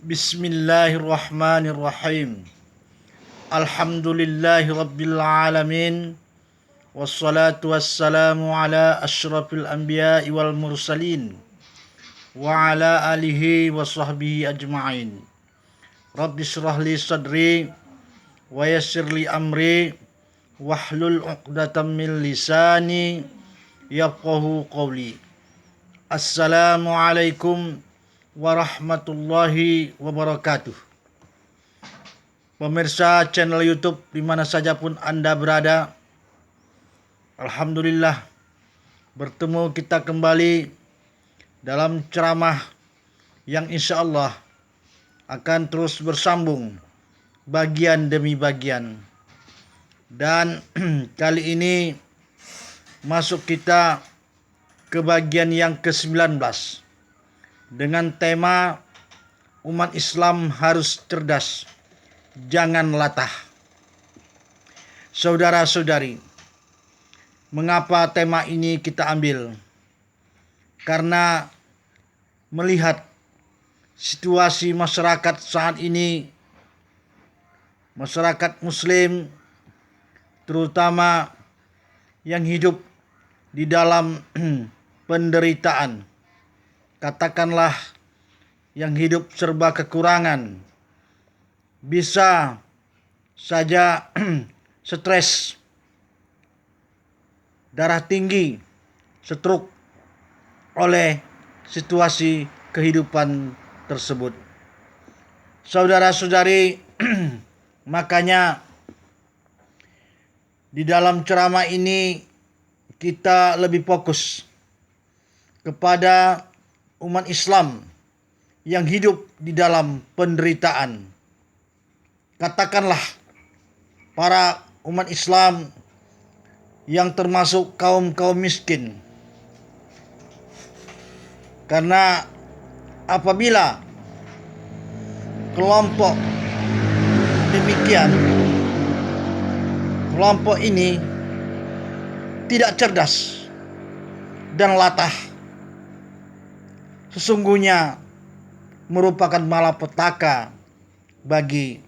Bismillahirrahmanirrahim. Alhamdulillahi rabbil alamin. Wassalatu wassalamu ala asyrafil anbiya'i wal mursalin wa ala alihi wa sahbihi ajma'in. Rabbi shrah li sadri wa yassir li amri wahlul 'uqdatam min lisani yafqahu qawli. Assalamualaikum warahmatullahi wabarakatuh. Pemirsa channel YouTube di mana saja pun Anda berada, alhamdulillah bertemu kita kembali dalam ceramah yang insya Allah akan terus bersambung bagian demi bagian. Dan kali ini masuk kita ke bagian yang ke-19 dengan tema umat Islam harus cerdas, jangan latah. Saudara-saudari, mengapa tema ini kita ambil? Karena melihat situasi masyarakat saat ini, masyarakat Muslim terutama yang hidup di dalam penderitaan, katakanlah yang hidup serba kekurangan, bisa saja stres, darah tinggi, stroke oleh situasi kehidupan tersebut. Saudara-saudari, makanya di dalam ceramah ini kita lebih fokus kepada umat Islam yang hidup di dalam penderitaan. Katakanlah para umat Islam yang termasuk kaum-kaum miskin. Karena apabila kelompok demikian, kelompok ini tidak cerdas dan latah, sesungguhnya merupakan malapetaka bagi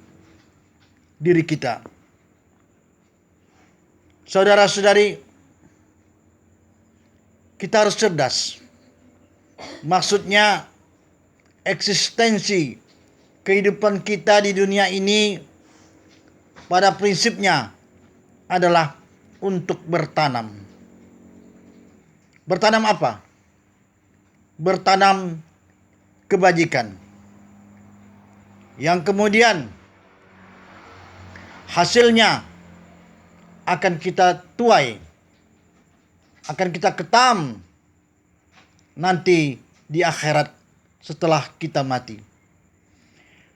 diri kita. Saudara-saudari, kita harus cerdas. Maksudnya eksistensi kehidupan kita di dunia ini pada prinsipnya adalah untuk bertanam. Bertanam apa? Bertanam kebajikan, yang kemudian hasilnya akan kita tuai, akan kita ketam nanti di akhirat setelah kita mati.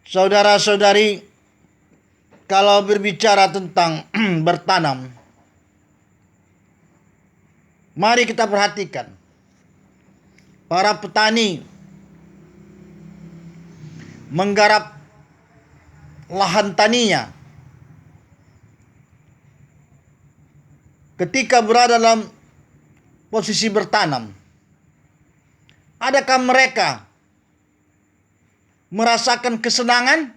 Saudara-saudari, kalau berbicara tentang bertanam, mari kita perhatikan para petani menggarap lahan taninya. Ketika berada dalam posisi bertanam, adakah mereka merasakan kesenangan?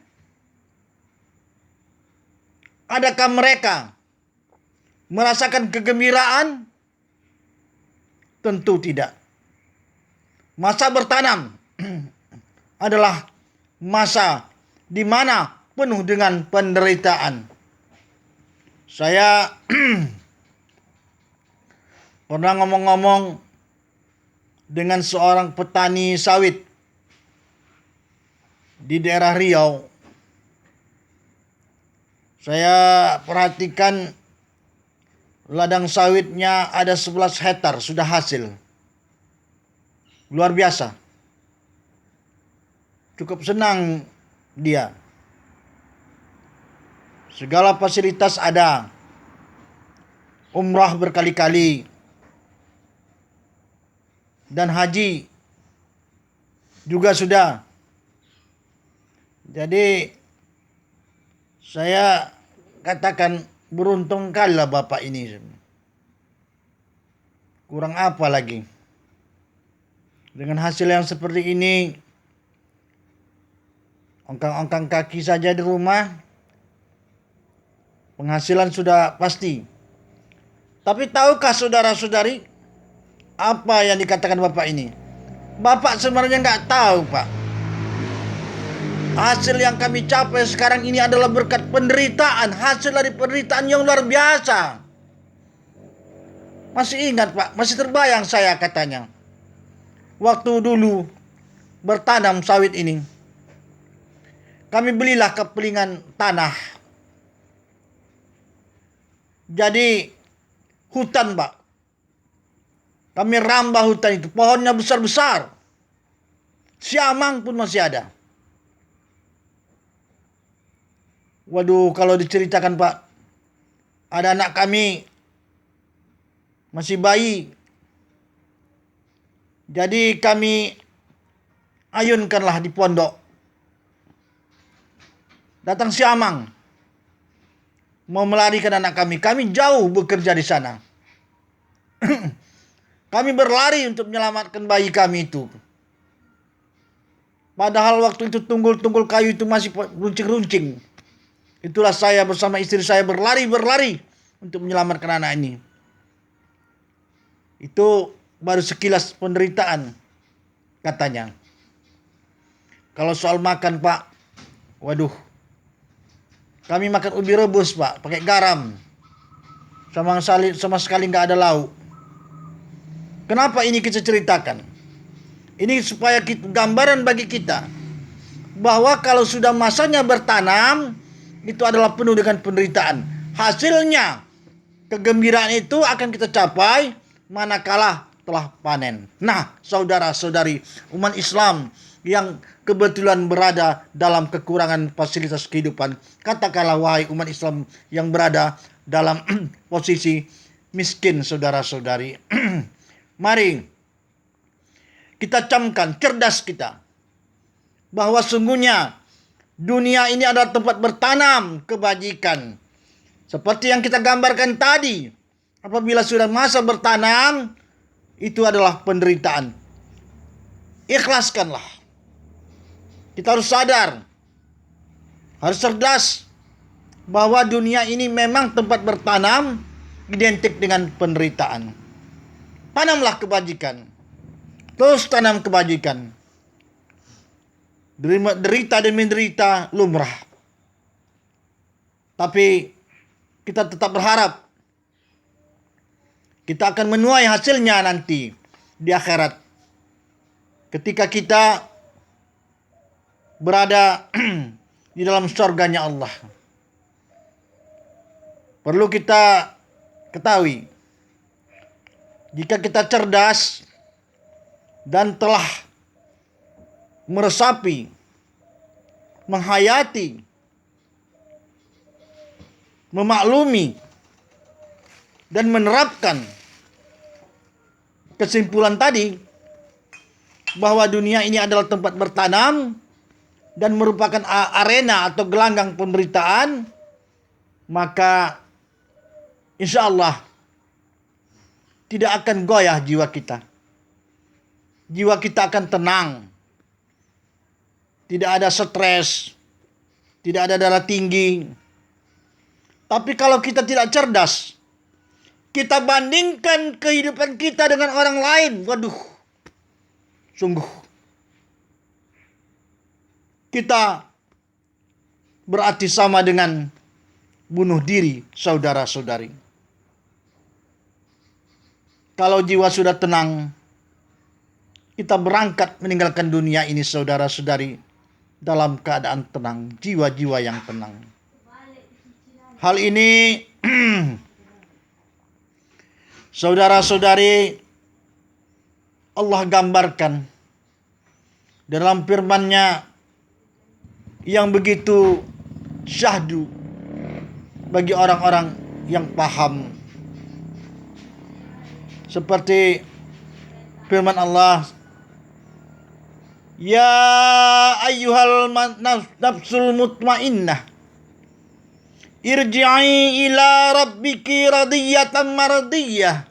Adakah mereka merasakan kegembiraan? Tentu tidak. Masa bertanam adalah masa di mana penuh dengan penderitaan. Saya pernah ngomong-ngomong dengan seorang petani sawit di daerah Riau. Saya perhatikan ladang sawitnya ada 11 hektar sudah hasil. Luar biasa. Cukup senang dia. Segala fasilitas ada. Umrah berkali-kali. Dan haji juga sudah. Jadi saya katakan beruntung kali lah bapak ini. Kurang apa lagi? Dengan hasil yang seperti ini, ongkang-ongkang kaki saja di rumah, penghasilan sudah pasti. Tapi tahukah saudara-saudari apa yang dikatakan Bapak ini? Bapak sebenarnya nggak tahu, Pak. Hasil yang kami capai sekarang ini adalah berkat penderitaan, hasil dari penderitaan yang luar biasa. Masih ingat, Pak, masih terbayang saya katanya. Waktu dulu bertanam sawit ini, kami belilah kepelingan tanah. Jadi hutan, Pak. Kami rambah hutan itu, pohonnya besar-besar. Siamang pun masih ada. Waduh, kalau diceritakan, Pak, ada anak kami masih bayi. Jadi kami ayunkanlah di pondok. Datang siamang, mau melarikan anak kami. Kami jauh bekerja di sana. Kami berlari untuk menyelamatkan bayi kami itu. Padahal waktu itu tunggul-tunggul kayu itu masih runcing-runcing. Itulah saya bersama istri saya berlari untuk menyelamatkan anak ini. Itu baru sekilas penderitaan katanya. Kalau soal makan, Pak, waduh. Kami makan ubi rebus, Pak, pakai garam. Sama sekali nggak ada lauk. Kenapa ini kita ceritakan? Ini supaya gambaran bagi kita bahwa kalau sudah masanya bertanam, itu adalah penuh dengan penderitaan. Hasilnya, kegembiraan itu akan kita capai manakala telah panen. Nah, saudara-saudari umat Islam yang kebetulan berada dalam kekurangan fasilitas kehidupan, katakanlah wahai umat Islam yang berada dalam posisi miskin, saudara-saudari. Mari kita camkan cerdas kita bahwa sungguhnya dunia ini adalah tempat bertanam kebajikan. Seperti yang kita gambarkan tadi, apabila sudah masa bertanam, itu adalah penderitaan. Ikhlaskanlah. Kita harus sadar, harus cerdas bahwa dunia ini memang tempat bertanam identik dengan penderitaan. Tanamlah kebajikan. Terus tanam kebajikan. Derita dan menderita lumrah. Tapi kita tetap berharap kita akan menuai hasilnya nanti di akhirat. Ketika kita berada di dalam surganya Allah. Perlu kita ketahui, jika kita cerdas dan telah meresapi, menghayati, memaklumi, dan menerapkan kesimpulan tadi bahwa dunia ini adalah tempat bertanam dan merupakan arena atau gelanggang penderitaan, maka insya Allah tidak akan goyah jiwa kita. Jiwa kita akan tenang. Tidak ada stres, tidak ada darah tinggi. Tapi kalau kita tidak cerdas, kita bandingkan kehidupan kita dengan orang lain, waduh, sungguh kita berarti sama dengan bunuh diri, saudara-saudari. Kalau jiwa sudah tenang, kita berangkat meninggalkan dunia ini, saudara-saudari, dalam keadaan tenang, jiwa-jiwa yang tenang. Hal ini saudara-saudari, Allah gambarkan dalam firman-Nya yang begitu syahdu bagi orang-orang yang paham. Seperti firman Allah, ya ayyuhal nafsul mutmainnah, irji'i ila rabbiki radiyatan mardiyah,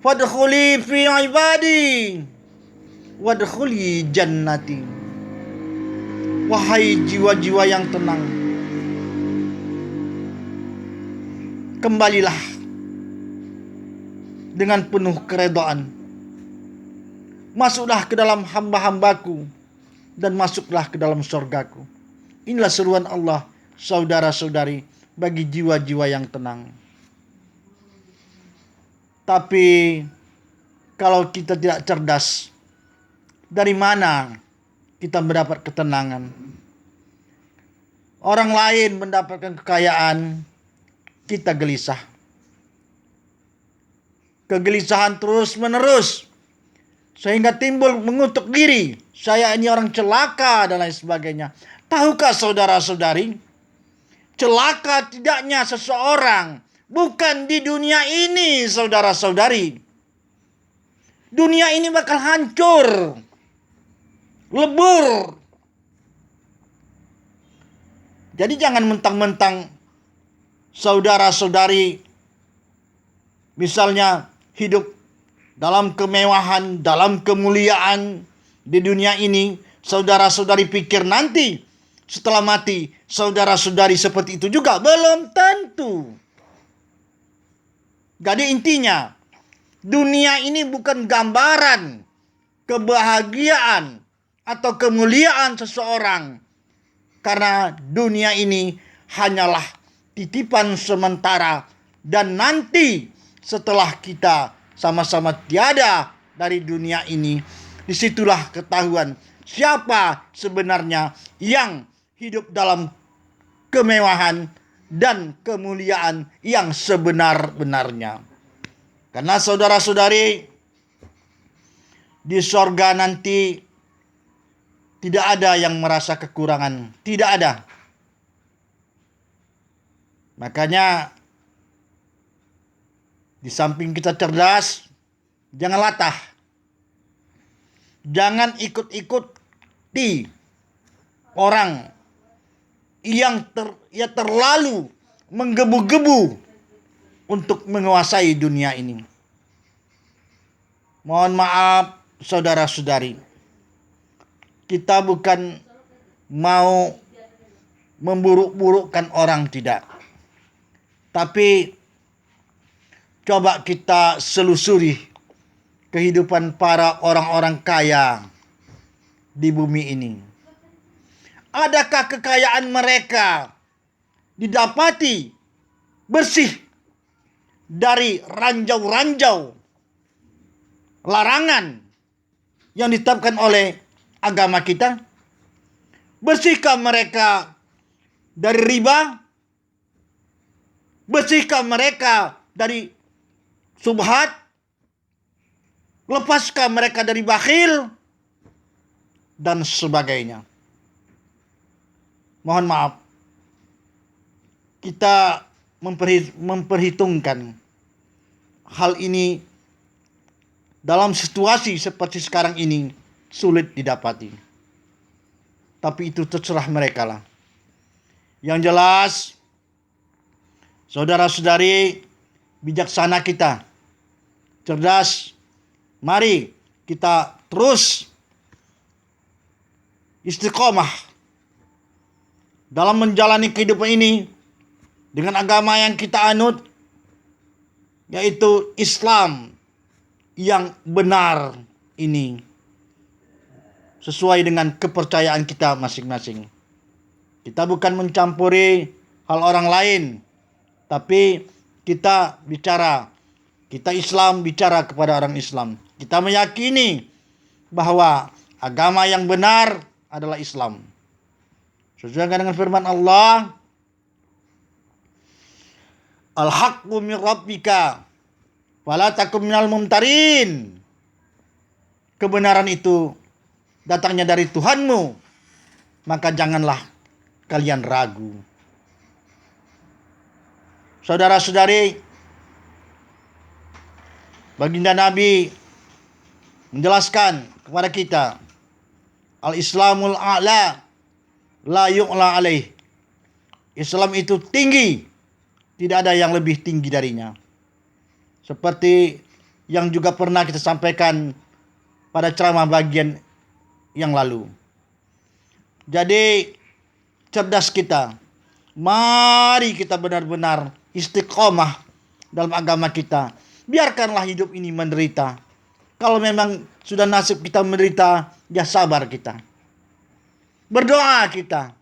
fadkhuli fi ibadi wadkhuli jannati. Wahai jiwa-jiwa yang tenang, kembalilah dengan penuh keredaan. Masuklah ke dalam hamba-hambaku dan masuklah ke dalam surgaku. Inilah seruan Allah, saudara-saudari, bagi jiwa-jiwa yang tenang. Tapi kalau kita tidak cerdas, dari mana kita mendapat ketenangan? Orang lain mendapatkan kekayaan, kita gelisah. Kegelisahan terus menerus, sehingga timbul mengutuk diri. Saya ini orang celaka dan lain sebagainya. Tahukah saudara-saudari, celaka tidaknya seseorang bukan di dunia ini, saudara-saudari. Dunia ini bakal hancur, lebur. Jadi jangan mentang-mentang saudara-saudari misalnya hidup dalam kemewahan, dalam kemuliaan di dunia ini, saudara-saudari pikir nanti setelah mati saudara-saudari seperti itu juga. Belum tentu. Jadi intinya, dunia ini bukan gambaran kebahagiaan atau kemuliaan seseorang. Karena dunia ini hanyalah titipan sementara. Dan nanti setelah kita sama-sama tiada dari dunia ini, disitulah ketahuan siapa sebenarnya yang hidup dalam kemewahan dan kemuliaan yang sebenar-benarnya. Karena saudara-saudari, di sorga nanti tidak ada yang merasa kekurangan. Tidak ada. Makanya di samping kita cerdas, jangan latah. Jangan ikut-ikuti orang yang terlalu menggebu-gebu untuk menguasai dunia ini. Mohon maaf saudara-saudari, kita bukan mau memburuk-burukkan orang, tidak. Tapi coba kita selusuri kehidupan para orang-orang kaya di bumi ini. Adakah kekayaan mereka didapati bersih dari ranjau-ranjau larangan yang ditetapkan oleh agama kita? Bersihkah mereka dari riba? Bersihkah mereka dari subhat? Lepaskah mereka dari bakhil? Dan sebagainya. Mohon maaf, kita memperhitungkan hal ini dalam situasi seperti sekarang ini sulit didapati. Tapi itu terserah mereka lah. Yang jelas, saudara-saudari, bijaksana kita, cerdas, mari kita terus istiqomah dalam menjalani kehidupan ini dengan agama yang kita anut, yaitu Islam yang benar ini, sesuai dengan kepercayaan kita masing-masing. Kita bukan mencampuri hal orang lain, tapi kita bicara, kita Islam bicara kepada orang Islam. Kita meyakini bahwa agama yang benar adalah Islam. Sesuai dengan firman Allah, Al-haqqu min rabbika fala takum minal mumtarin. Kebenaran itu datangnya dari Tuhanmu, maka janganlah kalian ragu. Saudara-saudari, baginda Nabi menjelaskan kepada kita, Al-Islamul a'la la yu'la alaih. Islam itu tinggi, tidak ada yang lebih tinggi darinya. Seperti yang juga pernah kita sampaikan pada ceramah bagian yang lalu. Jadi cerdas kita. Mari kita benar-benar istiqomah dalam agama kita. Biarkanlah hidup ini menderita. Kalau memang sudah nasib kita menderita, ya sabar kita. Berdoa kita.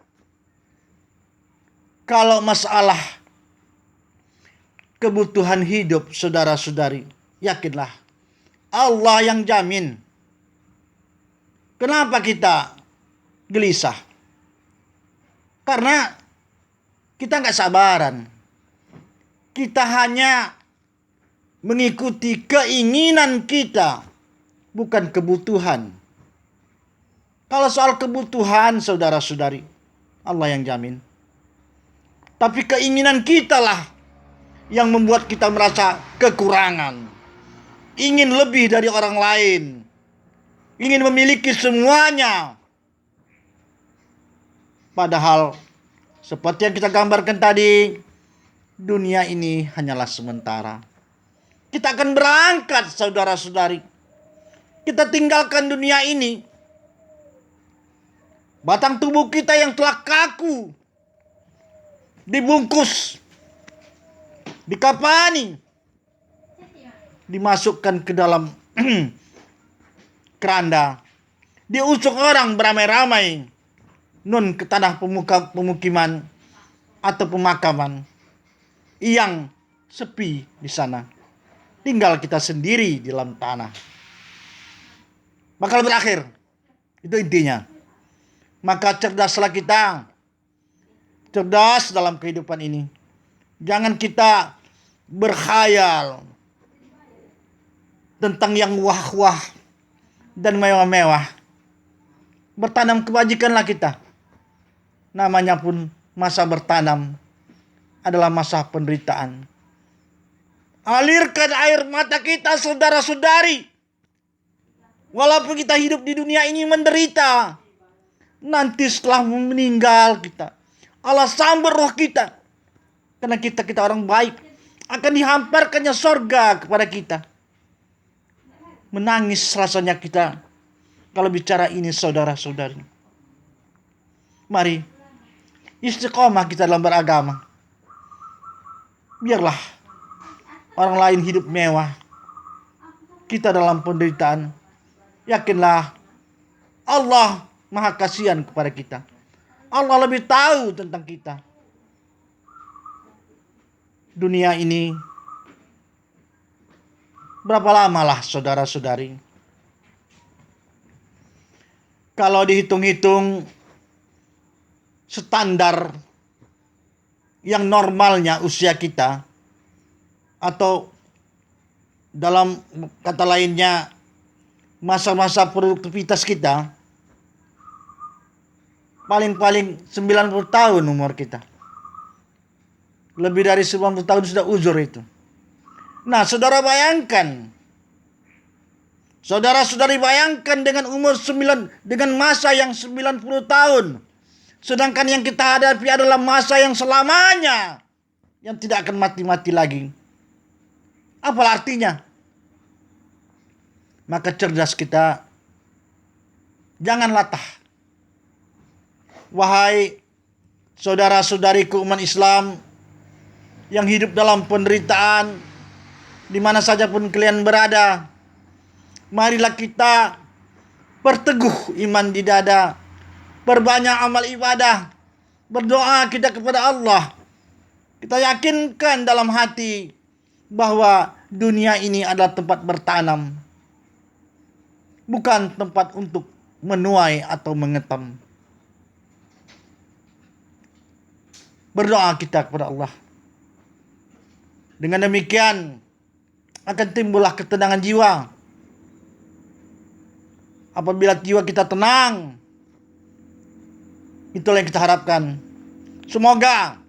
Kalau masalah kebutuhan hidup saudara-saudari, yakinlah Allah yang jamin. Kenapa kita gelisah? Karena kita nggak sabaran. Kita hanya mengikuti keinginan kita, bukan kebutuhan. Kalau soal kebutuhan, saudara-saudari, Allah yang jamin. Tapi keinginan kita lah yang membuat kita merasa kekurangan. Ingin lebih dari orang lain. Ingin memiliki semuanya. Padahal seperti yang kita gambarkan tadi, dunia ini hanyalah sementara. Kita akan berangkat, saudara-saudari. Kita tinggalkan dunia ini. Batang tubuh kita yang telah kaku dibungkus, dikapani, dimasukkan ke dalam keranda, diusung orang beramai-ramai ke tanah pemukiman atau pemakaman yang sepi di sana. Tinggal kita sendiri di dalam tanah. Bakal berakhir. Itu intinya. Maka cerdaslah kita. Cerdas dalam kehidupan ini. Jangan kita berkhayal tentang yang wah-wah dan mewah-mewah. Bertanam kebajikanlah kita. Namanya pun masa bertanam adalah masa penderitaan. Alirkan air mata kita, saudara-saudari. Walaupun kita hidup di dunia ini menderita, nanti setelah meninggal kita, Allah sambar roh kita. Karena kita orang baik, akan dihamparkannya sorga kepada kita. Menangis rasanya kita kalau bicara ini, saudara-saudari. Mari istiqomah kita dalam beragama. Biarlah orang lain hidup mewah, kita dalam penderitaan. Yakinlah Allah Maha kasihan kepada kita. Allah lebih tahu tentang kita. Dunia ini berapa lamalah, saudara-saudari? Kalau dihitung-hitung standar yang normalnya usia kita, atau dalam kata lainnya masa-masa produktivitas kita, paling-paling 90 tahun umur kita. Lebih dari 90 tahun sudah uzur itu. Nah, saudara-saudari bayangkan dengan dengan masa yang 90 tahun. Sedangkan yang kita hadapi adalah masa yang selamanya, yang tidak akan mati-mati lagi. Apa artinya? Maka cerdas kita, jangan latah. Wahai saudara-saudariku umat Islam yang hidup dalam penderitaan, di mana saja pun kalian berada, marilah kita perteguh iman di dada, perbanyak amal ibadah, berdoa kita kepada Allah. Kita yakinkan dalam hati bahwa dunia ini adalah tempat bertanam, bukan tempat untuk menuai atau mengetam. Berdoa kita kepada Allah. Dengan demikian akan timbullah ketenangan jiwa. Apabila jiwa kita tenang, itulah yang kita harapkan. Semoga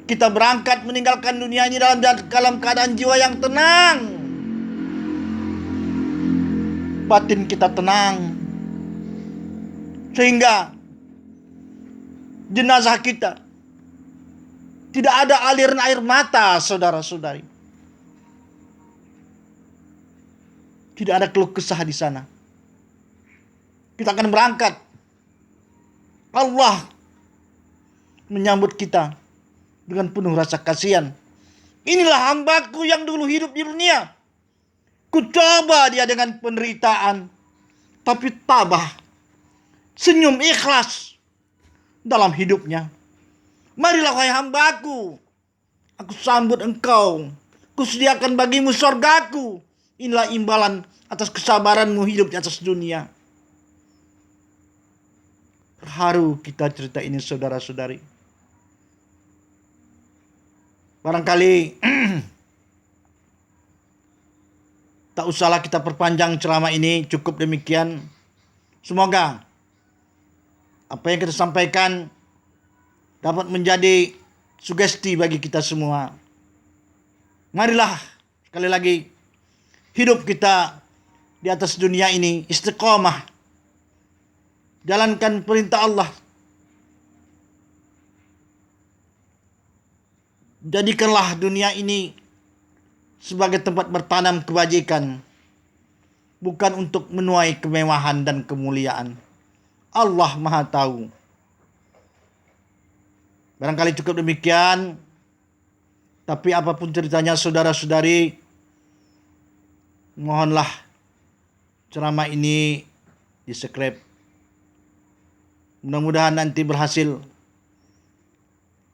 kita berangkat meninggalkan dunia ini dalam keadaan jiwa yang tenang. Batin kita tenang. Sehingga jenazah kita tidak ada aliran air mata, saudara-saudari. Tidak ada keluh kesah di sana. Kita akan berangkat Allah menyambut kita dengan penuh rasa kasihan. Inilah hambaku yang dulu hidup di dunia. Ku coba dia dengan penderitaan, tapi tabah, senyum ikhlas dalam hidupnya. Marilah wahai hambaku, aku sambut engkau, kusediakan bagimu surgaku. Inilah imbalan atas kesabaranmu hidup di atas dunia. Terharu kita cerita ini saudara-saudari. Barangkali tak usahlah kita perpanjang ceramah ini, cukup demikian. Semoga apa yang kita sampaikan dapat menjadi sugesti bagi kita semua. Marilah sekali lagi hidup kita di atas dunia ini istiqomah. Jalankan perintah Allah. Jadikanlah dunia ini sebagai tempat bertanam kebajikan, bukan untuk menuai kemewahan dan kemuliaan. Allah Maha Tahu. Barangkali cukup demikian. Tapi apapun ceritanya saudara-saudari, mohonlah ceramah ini di-subscribe. Mudah-mudahan nanti berhasil,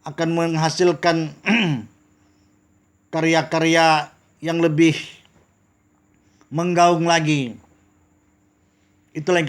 akan menghasilkan karya-karya yang lebih menggaung lagi. Itulah yang